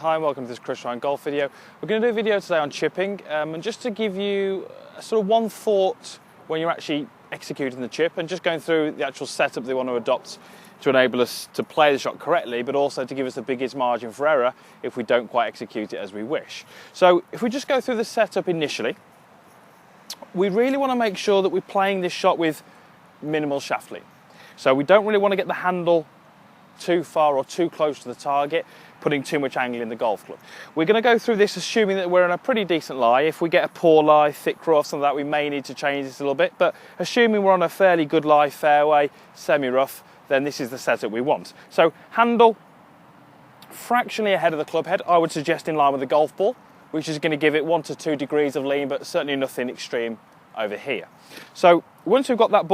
Hi and welcome to this Chris Ryan golf video. We're going to do a video today on chipping and just to give you a sort of one thought when you're actually executing the chip and just going through the actual setup they want to adopt to enable us to play the shot correctly, but also to give us the biggest margin for error if we don't quite execute it as we wish. So if we just go through the setup initially, we really want to make sure that we're playing this shot with minimal shaft lean. So we don't really want to get the handle too far or too close to the target, putting too much angle in the golf club. We're going to go through this assuming that we're in a pretty decent lie. If we get a poor lie, thick rough, something like that, we may need to change this a little bit, but assuming we're on a fairly good lie, fairway, semi-rough, then this is the setup we want. So handle fractionally ahead of the club head, I would suggest in line with the golf ball, which is going to give it 1 to 2 degrees of lean, but certainly nothing extreme over here. So once we've got that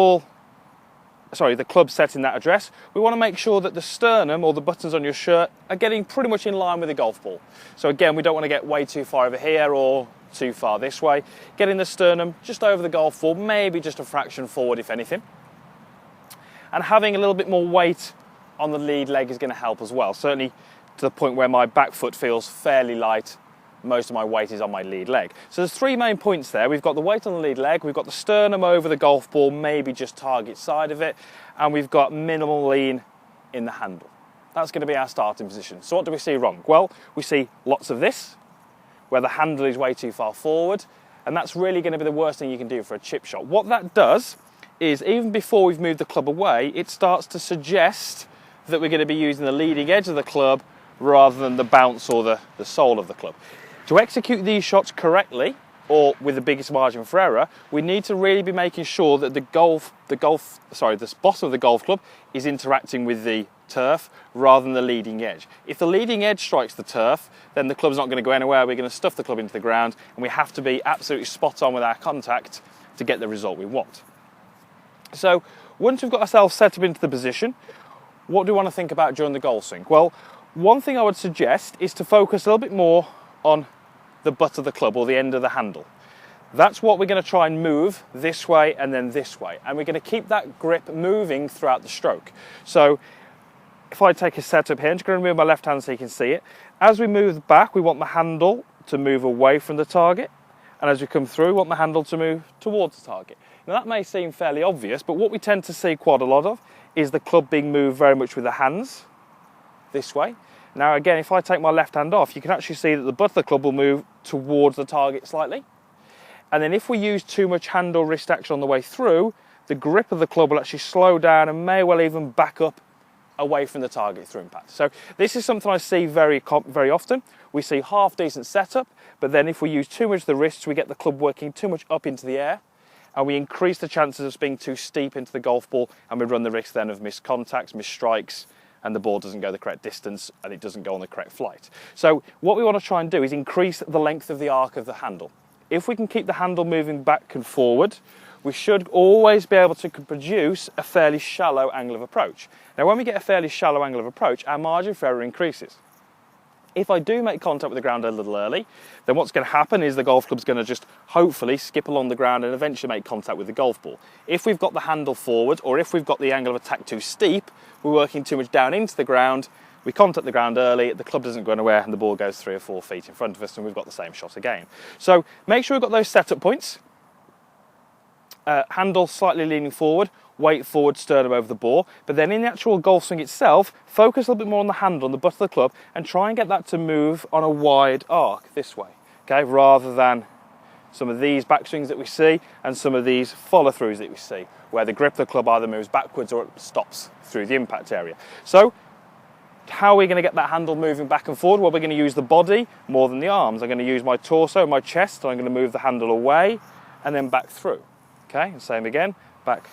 the club set in that address, we want to make sure that the sternum or the buttons on your shirt are getting pretty much in line with the golf ball. So again, we don't want to get way too far over here or too far this way. Getting the sternum just over the golf ball, maybe just a fraction forward if anything. And having a little bit more weight on the lead leg is going to help as well. Certainly to the point where my back foot feels fairly light. Most of my weight is on my lead leg. So there's 3 main points there. We've got the weight on the lead leg, we've got the sternum over the golf ball, maybe just target side of it, and we've got minimal lean in the handle. That's going to be our starting position. So what do we see wrong? Well, we see lots of this, where the handle is way too far forward, and that's really going to be the worst thing you can do for a chip shot. What that does is, even before we've moved the club away, it starts to suggest that we're going to be using the leading edge of the club rather than the bounce or the sole of the club. To execute these shots correctly, or with the biggest margin for error, we need to really be making sure that the bottom of the golf club is interacting with the turf rather than the leading edge. If the leading edge strikes the turf, then the club's not going to go anywhere. We're going to stuff the club into the ground, and we have to be absolutely spot on with our contact to get the result we want. So once we've got ourselves set up into the position, what do we want to think about during the golf swing? Well, one thing I would suggest is to focus a little bit more on the butt of the club or the end of the handle. That's what we're going to try and move this way and then this way, and we're going to keep that grip moving throughout the stroke. So if I take a setup here, I'm just going to move my left hand so you can see it. As we move back, we want the handle to move away from the target, and as we come through, we want the handle to move towards the target. Now that may seem fairly obvious, but what we tend to see quite a lot of is the club being moved very much with the hands this way. Now again, if I take my left hand off, you can actually see that the butt of the club will move towards the target slightly. And then if we use too much hand or wrist action on the way through, the grip of the club will actually slow down and may well even back up away from the target through impact. So this is something I see very often. We see half decent setup, but then if we use too much of the wrists, we get the club working too much up into the air, and we increase the chances of being too steep into the golf ball, and we run the risk then of missed contacts, missed strikes, and the ball doesn't go the correct distance and it doesn't go on the correct flight. So what we want to try and do is increase the length of the arc of the handle. If we can keep the handle moving back and forward, we should always be able to produce a fairly shallow angle of approach. Now when we get a fairly shallow angle of approach, our margin for error increases. If I do make contact with the ground a little early, then what's going to happen is the golf club's going to just hopefully skip along the ground and eventually make contact with the golf ball. If we've got the handle forward, or if we've got the angle of attack too steep, we're working too much down into the ground, we contact the ground early, the club doesn't go anywhere, and the ball goes 3 or 4 feet in front of us, and we've got the same shot again. So make sure we've got those setup points. Handle slightly leaning forward, weight forward, sternum over the ball, but then in the actual golf swing itself, focus a little bit more on the handle, on the butt of the club, and try and get that to move on a wide arc this way, okay, rather than some of these backswings that we see and some of these follow-throughs that we see, where the grip of the club either moves backwards or it stops through the impact area. So how are we going to get that handle moving back and forward? Well, we're going to use the body more than the arms. I'm going to use my torso, my chest, and I'm going to move the handle away and then back through, okay, and same again, back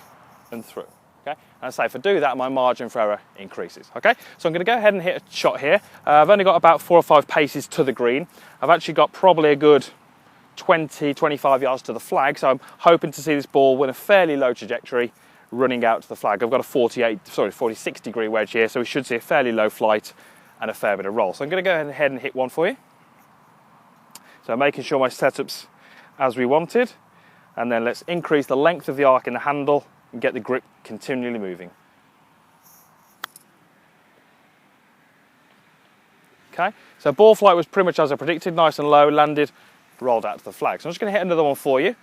and through, okay? And I say, if I do that, my margin for error increases, okay? So I'm going to go ahead and hit a shot here. I've only got about 4 or 5 paces to the green. I've actually got probably a good 20, 25 yards to the flag, so I'm hoping to see this ball with a fairly low trajectory running out to the flag. I've got a 46 degree wedge here, so we should see a fairly low flight and a fair bit of roll. So I'm going to go ahead and hit one for you. So making sure my setup's as we wanted, and then let's increase the length of the arc in the handle and get the grip continually moving. Okay, so ball flight was pretty much as I predicted, nice and low, landed, rolled out to the flag. So I'm just going to hit another one for you.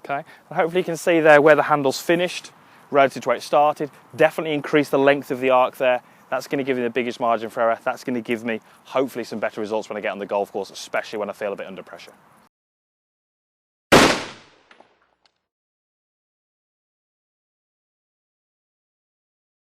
Okay, and hopefully you can see there where the handle's finished relative to where it started. Definitely increase the length of the arc there. That's going to give me the biggest margin for error. That's going to give me hopefully some better results when I get on the golf course, especially when I feel a bit under pressure.